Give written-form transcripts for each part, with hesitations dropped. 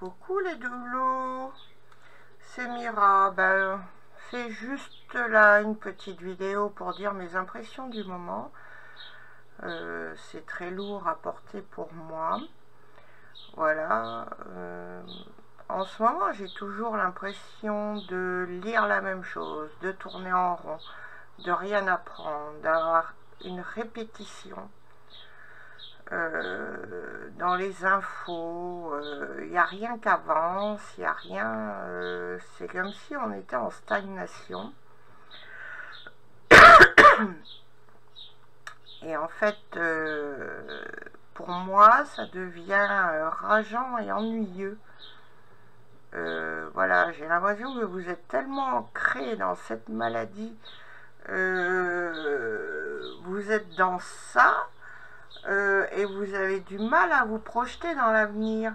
Coucou les doulous, c'est Mira. C'est juste là une petite vidéo pour dire mes impressions du moment. C'est très lourd à porter pour moi. Voilà. En ce moment, j'ai toujours l'impression de lire la même chose, de tourner en rond, de rien apprendre, d'avoir une répétition. Dans les infos, il n'y a rien qui avance, il n'y a rien, c'est comme si on était en stagnation. Et en fait, pour moi, ça devient rageant et ennuyeux. Voilà, j'ai l'impression que vous êtes tellement ancré dans cette maladie, vous êtes dans ça, et vous avez du mal à vous projeter dans l'avenir.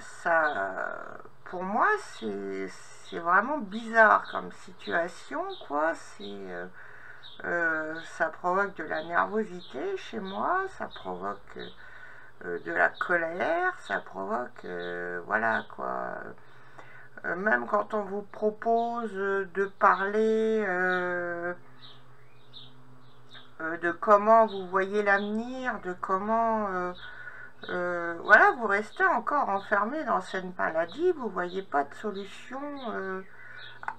Ça, pour moi, c'est vraiment bizarre comme situation, quoi. Ça provoque de la nervosité chez moi, ça provoque de la colère, ça provoque, voilà, quoi. Même quand on vous propose de parler de comment vous voyez l'avenir, de comment voilà, vous restez encore enfermé dans cette maladie, vous voyez pas de solution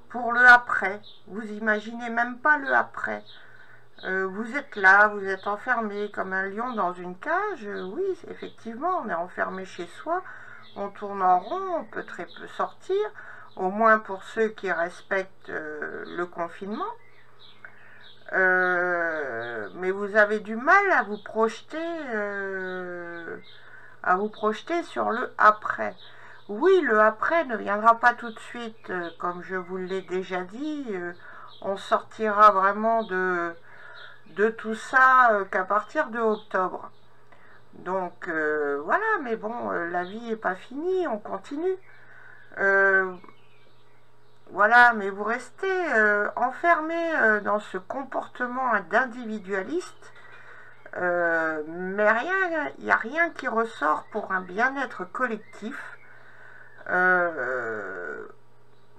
pour le après, vous imaginez même pas le après. Vous êtes là, vous êtes enfermé comme un lion dans une cage. Oui, effectivement, on est enfermé chez soi, on tourne en rond, on peut très peu sortir, au moins pour ceux qui respectent le confinement. Mais vous avez du mal à vous projeter sur le après. Oui, le après ne viendra pas tout de suite, comme je vous l'ai déjà dit. On sortira vraiment de tout ça qu'à partir de octobre. Donc voilà, mais bon, la vie n'est pas finie, on continue. Voilà, mais vous restez enfermé dans ce comportement d'individualiste, mais il n'y a rien qui ressort pour un bien-être collectif.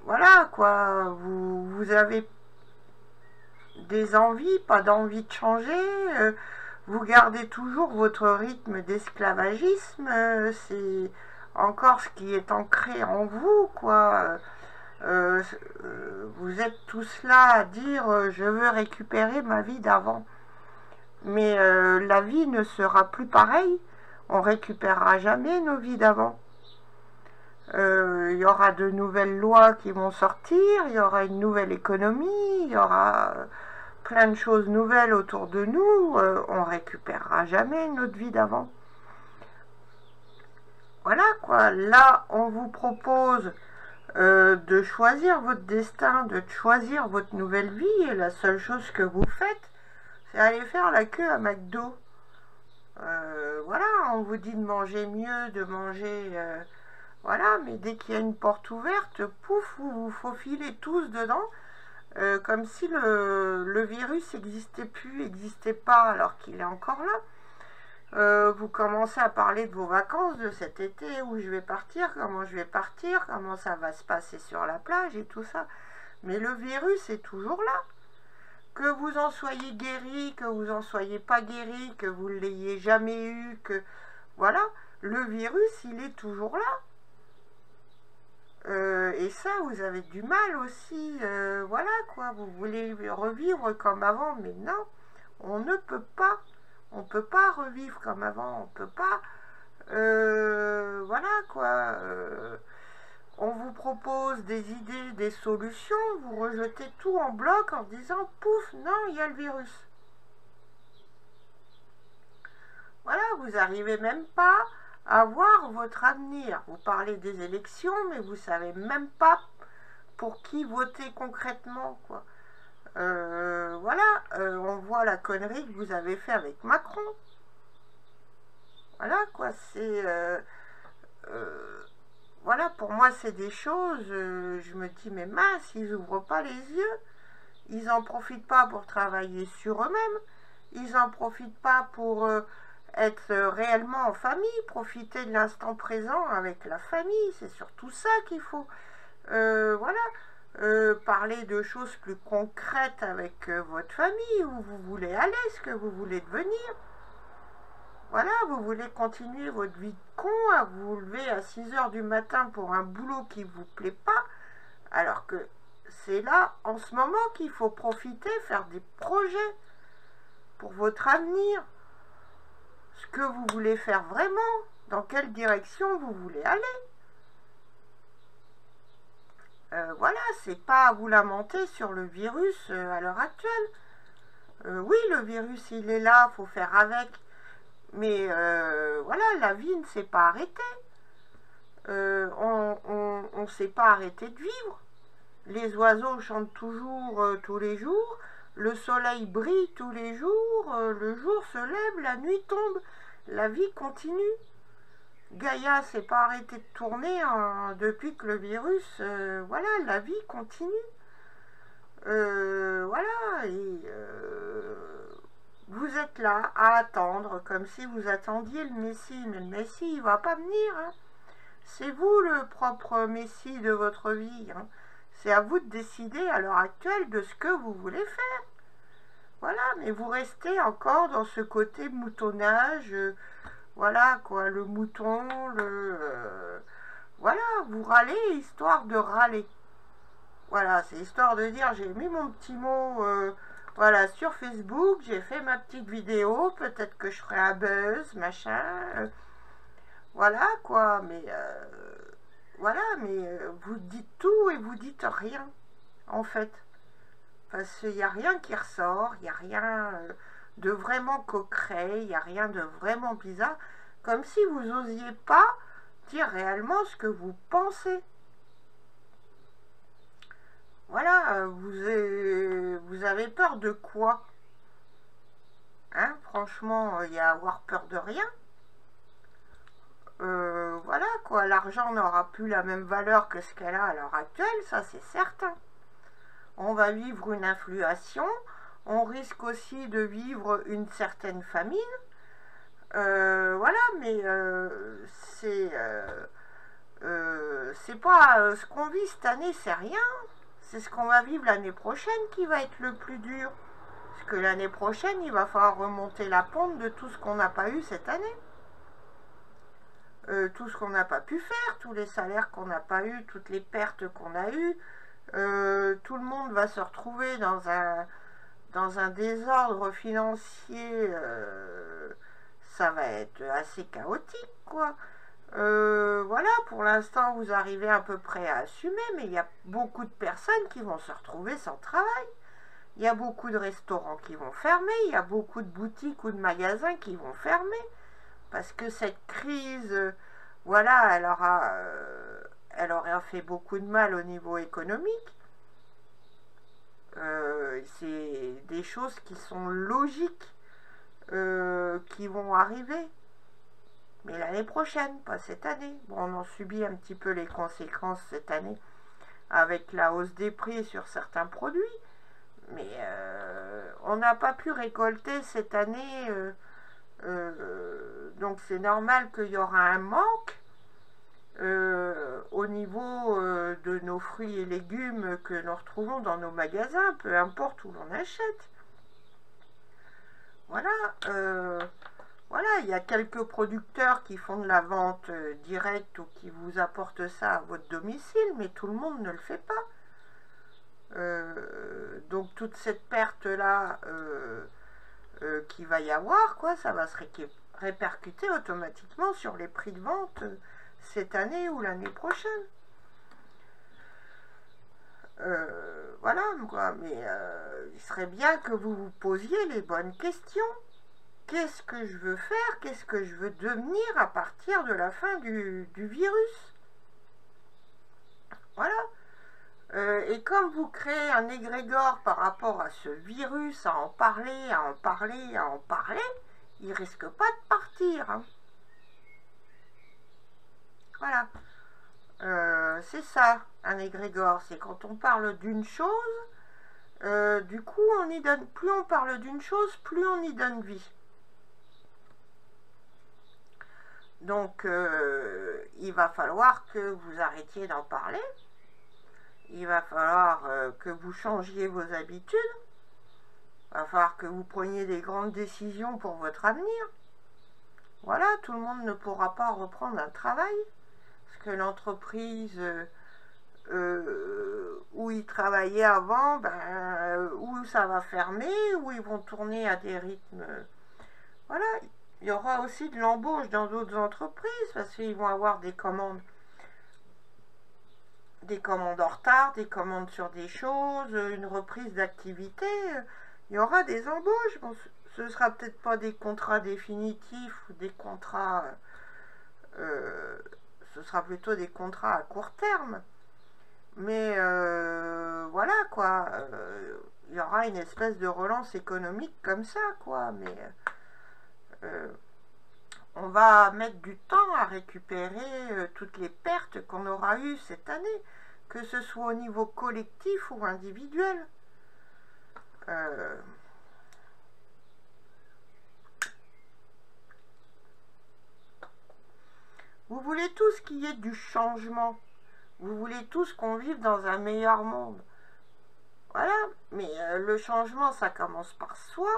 Voilà, quoi, vous avez des envies, pas d'envie de changer, vous gardez toujours votre rythme d'esclavagisme, c'est encore ce qui est ancré en vous, quoi. Vous êtes tous là à dire je veux récupérer ma vie d'avant, mais la vie ne sera plus pareille, on récupérera jamais nos vies d'avant. Il y aura de nouvelles lois qui vont sortir, il y aura une nouvelle économie, il y aura plein de choses nouvelles autour de nous, on récupérera jamais notre vie d'avant. Voilà, quoi, là on vous propose de choisir votre destin, de choisir votre nouvelle vie, et la seule chose que vous faites, c'est aller faire la queue à McDo. Voilà, on vous dit de manger mieux, de manger... voilà, mais dès qu'il y a une porte ouverte, pouf, vous vous faufilez tous dedans, comme si le virus n'existait pas alors qu'il est encore là. Vous commencez à parler de vos vacances de cet été, où je vais partir, comment je vais partir, comment ça va se passer sur la plage et tout ça. Mais le virus est toujours là. Que vous en soyez guéri, que vous en soyez pas guéri, que vous ne l'ayez jamais eu, que... Voilà, le virus, il est toujours là. Et ça, vous avez du mal aussi. Voilà, quoi, vous voulez revivre comme avant, mais non, on ne peut pas. On ne peut pas revivre comme avant, on ne peut pas, voilà, quoi, on vous propose des idées, des solutions, vous rejetez tout en bloc en disant, pouf, non, il y a le virus. Voilà, vous n'arrivez même pas à voir votre avenir. Vous parlez des élections, mais vous ne savez même pas pour qui voter concrètement, quoi. Voilà, on voit la connerie que vous avez fait avec Macron. Voilà, quoi, c'est... voilà, pour moi, c'est des choses, je me dis, mais mince, ils n'ouvrent pas les yeux. Ils n'en profitent pas pour travailler sur eux-mêmes. Ils n'en profitent pas pour être réellement en famille, profiter de l'instant présent avec la famille, c'est surtout ça qu'il faut. Voilà, parler de choses plus concrètes avec votre famille, où vous voulez aller, ce que vous voulez devenir. Voilà, vous voulez continuer votre vie de con, à vous lever à 6 heures du matin pour un boulot qui ne vous plaît pas, alors que c'est là, en ce moment, qu'il faut profiter, faire des projets pour votre avenir. Ce que vous voulez faire vraiment, dans quelle direction vous voulez aller. Voilà, c'est pas à vous lamenter sur le virus à l'heure actuelle. Oui, le virus, il est là, faut faire avec. Mais voilà, la vie ne s'est pas arrêtée. On ne s'est pas arrêté de vivre. Les oiseaux chantent toujours tous les jours. Le soleil brille tous les jours. Le jour se lève, la nuit tombe. La vie continue. Gaïa s'est pas arrêtée de tourner depuis que le virus... voilà, la vie continue. Voilà, et vous êtes là à attendre, comme si vous attendiez le Messie. Mais le Messie, il va pas venir. Hein. C'est vous le propre Messie de votre vie. Hein. C'est à vous de décider à l'heure actuelle de ce que vous voulez faire. Voilà, mais vous restez encore dans ce côté moutonnage... voilà quoi, le mouton, voilà, vous râlez histoire de râler. Voilà, c'est histoire de dire, j'ai mis mon petit mot, voilà, sur Facebook, j'ai fait ma petite vidéo, peut-être que je ferai un buzz, machin. Voilà quoi, mais voilà, mais vous dites tout et vous dites rien, en fait. Parce qu'il n'y a rien qui ressort, il n'y a rien... de vraiment concret, il n'y a rien de vraiment bizarre, comme si vous n'osiez pas dire réellement ce que vous pensez. Voilà, vous avez peur de quoi? Hein, franchement, il y a à avoir peur de rien. Voilà quoi, l'argent n'aura plus la même valeur que ce qu'elle a à l'heure actuelle, ça c'est certain. On va vivre une inflation. On risque aussi de vivre une certaine famine. Voilà, mais c'est pas ce qu'on vit cette année, c'est rien. C'est ce qu'on va vivre l'année prochaine qui va être le plus dur. Parce que l'année prochaine, il va falloir remonter la pente de tout ce qu'on n'a pas eu cette année. Tout ce qu'on n'a pas pu faire, tous les salaires qu'on n'a pas eu, toutes les pertes qu'on a eues. Tout le monde va se retrouver dans un désordre financier, ça va être assez chaotique, quoi. Voilà, pour l'instant, vous arrivez à peu près à assumer, mais il y a beaucoup de personnes qui vont se retrouver sans travail. Il y a beaucoup de restaurants qui vont fermer, il y a beaucoup de boutiques ou de magasins qui vont fermer, parce que cette crise, voilà, elle aura fait beaucoup de mal au niveau économique. C'est des choses qui sont logiques, qui vont arriver. Mais l'année prochaine, pas cette année. Bon, on en subit un petit peu les conséquences cette année, avec la hausse des prix sur certains produits. Mais on n'a pas pu récolter cette année, donc c'est normal qu'il y aura un manque. Au niveau de nos fruits et légumes que nous retrouvons dans nos magasins, peu importe où l'on achète. Voilà, voilà, il y a quelques producteurs qui font de la vente directe ou qui vous apportent ça à votre domicile, mais tout le monde ne le fait pas. Donc toute cette perte-là qu'il va y avoir, quoi, ça va se répercuter automatiquement sur les prix de vente cette année ou l'année prochaine. Voilà, quoi, mais il serait bien que vous vous posiez les bonnes questions. Qu'est-ce que je veux faire? Qu'est-ce que je veux devenir à partir de la fin du virus? Voilà. Et comme vous créez un égrégore par rapport à ce virus, à en parler, à en parler, à en parler, il risque pas de partir. Hein. Voilà. C'est ça, un égrégore. C'est quand on parle d'une chose, du coup, on y donne. Plus on parle d'une chose, plus on y donne vie. Donc, il va falloir que vous arrêtiez d'en parler. Il va falloir que vous changiez vos habitudes. Il va falloir que vous preniez des grandes décisions pour votre avenir. Voilà, tout le monde ne pourra pas reprendre un travail. Parce que l'entreprise où ils travaillaient avant, où ça va fermer, où ils vont tourner à des rythmes. Voilà, il y aura aussi de l'embauche dans d'autres entreprises parce qu'ils vont avoir des commandes en retard, des commandes sur des choses, une reprise d'activité. Il y aura des embauches. Bon, ce ne sera peut-être pas des contrats définitifs ou des contrats... ce sera plutôt des contrats à court terme. Mais voilà, quoi. Il y aura une espèce de relance économique comme ça, quoi. Mais on va mettre du temps à récupérer toutes les pertes qu'on aura eues cette année, que ce soit au niveau collectif ou individuel. Vous voulez tous qu'il y ait du changement. Vous voulez tous qu'on vive dans un meilleur monde. Voilà, mais le changement, ça commence par soi.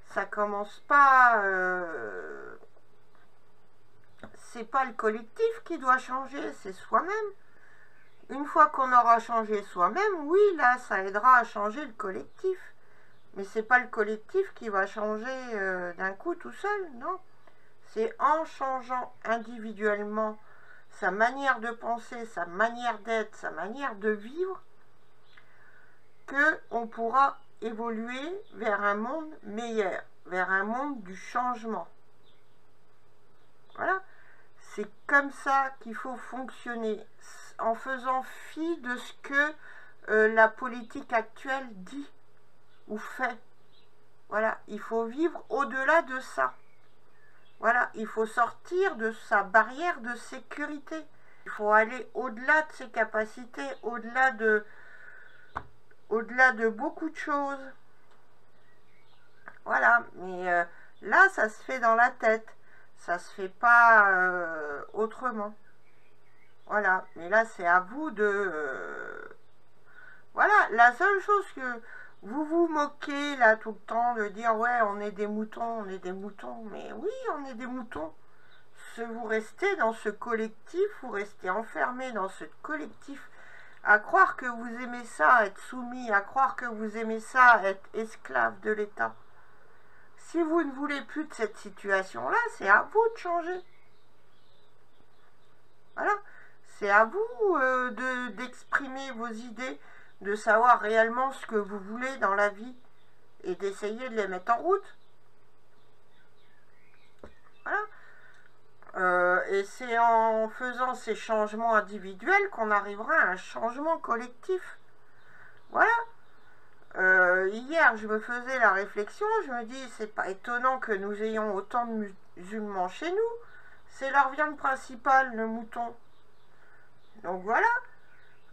Ça commence pas... c'est pas le collectif qui doit changer, c'est soi-même. Une fois qu'on aura changé soi-même, oui, là, ça aidera à changer le collectif. Mais c'est pas le collectif qui va changer d'un coup tout seul, non. C'est en changeant individuellement sa manière de penser, sa manière d'être, sa manière de vivre, qu'on pourra évoluer vers un monde meilleur, vers un monde du changement. Voilà, c'est comme ça qu'il faut fonctionner, en faisant fi de ce que la politique actuelle dit ou fait. Voilà, il faut vivre au-delà de ça. Voilà, il faut sortir de sa barrière de sécurité. Il faut aller au-delà de ses capacités, au-delà de beaucoup de choses. Voilà, mais là, ça se fait dans la tête. Ça se fait pas autrement. Voilà, mais là, c'est à vous de... Voilà, la seule chose que vous vous moquez là tout le temps de dire ouais, on est des moutons, on est des moutons. Mais oui, on est des moutons. Vous restez dans ce collectif, vous restez enfermé dans ce collectif, à croire que vous aimez ça, être soumis, à croire que vous aimez ça, être esclave de l'État. Si vous ne voulez plus de cette situation-là, c'est à vous de changer. Voilà, c'est à vous d'exprimer vos idées, de savoir réellement ce que vous voulez dans la vie et d'essayer de les mettre en route. Voilà. Et c'est en faisant ces changements individuels qu'on arrivera à un changement collectif. Voilà. Hier, je me faisais la réflexion, je me dis, c'est pas étonnant que nous ayons autant de musulmans chez nous. C'est leur viande principale, le mouton. Donc voilà.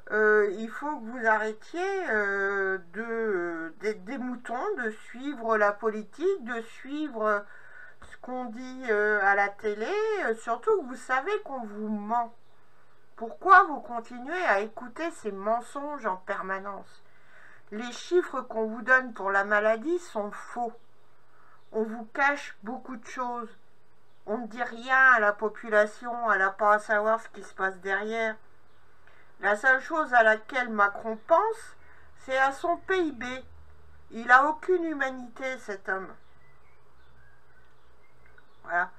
Il faut que vous arrêtiez d'être des moutons, de suivre la politique, de suivre ce qu'on dit à la télé, surtout que vous savez qu'on vous ment. Pourquoi vous continuez à écouter ces mensonges en permanence? Les chiffres qu'on vous donne pour la maladie sont faux. On vous cache beaucoup de choses. On ne dit rien à la population, elle n'a pas à savoir ce qui se passe derrière. La seule chose à laquelle Macron pense, c'est à son PIB. Il n'a aucune humanité, cet homme. Voilà.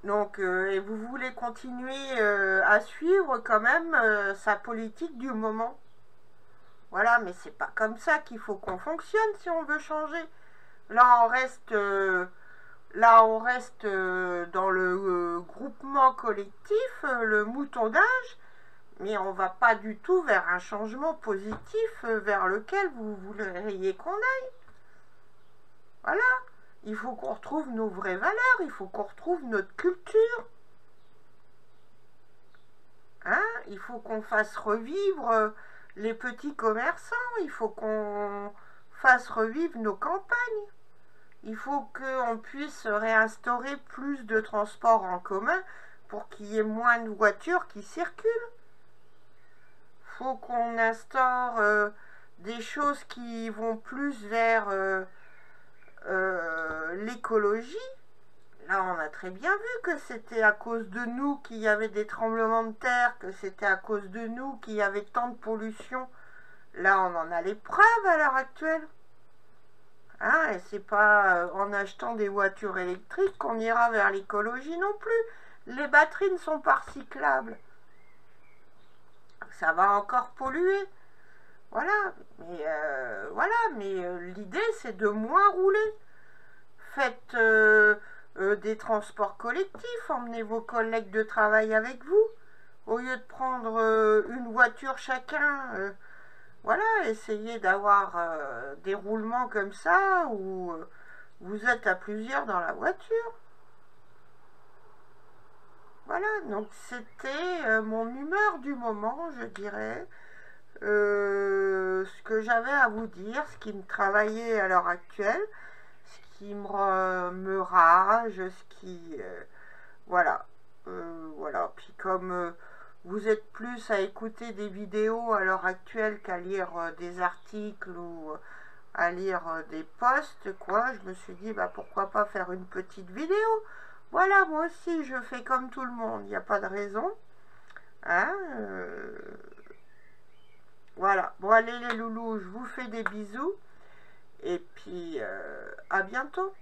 Donc, et vous voulez continuer à suivre quand même sa politique du moment. Voilà, mais c'est pas comme ça qu'il faut qu'on fonctionne si on veut changer. Là, on reste dans le groupement collectif, le moutonnage, mais on va pas du tout vers un changement positif vers lequel vous voudriez qu'on aille. Voilà. Il faut qu'on retrouve nos vraies valeurs, il faut qu'on retrouve notre culture. Hein? Il faut qu'on fasse revivre les petits commerçants, il faut qu'on fasse revivre nos campagnes. il faut qu'on puisse réinstaurer plus de transports en commun pour qu'il y ait moins de voitures qui circulent. Il faut qu'on instaure des choses qui vont plus vers l'écologie. Là, on a très bien vu que c'était à cause de nous qu'il y avait des tremblements de terre, que c'était à cause de nous qu'il y avait tant de pollution. Là, on en a les preuves à l'heure actuelle. Hein, et c'est pas en achetant des voitures électriques qu'on ira vers l'écologie non plus. Les batteries ne sont pas recyclables. Ça va encore polluer. Voilà. Mais l'idée, c'est de moins rouler. Faites des transports collectifs, emmenez vos collègues de travail avec vous. Au lieu de prendre une voiture chacun, voilà, essayez d'avoir des roulements comme ça où vous êtes à plusieurs dans la voiture. Voilà, donc c'était mon humeur du moment, je dirais. Ce que j'avais à vous dire, ce qui me travaillait à l'heure actuelle, ce qui me rage, ce qui... voilà. Voilà. Puis comme vous êtes plus à écouter des vidéos à l'heure actuelle qu'à lire des articles ou à lire des posts, quoi, je me suis dit, bah pourquoi pas faire une petite vidéo. Voilà, moi aussi, je fais comme tout le monde, il n'y a pas de raison. Hein, voilà. Bon, allez les loulous, je vous fais des bisous. Et puis, à bientôt.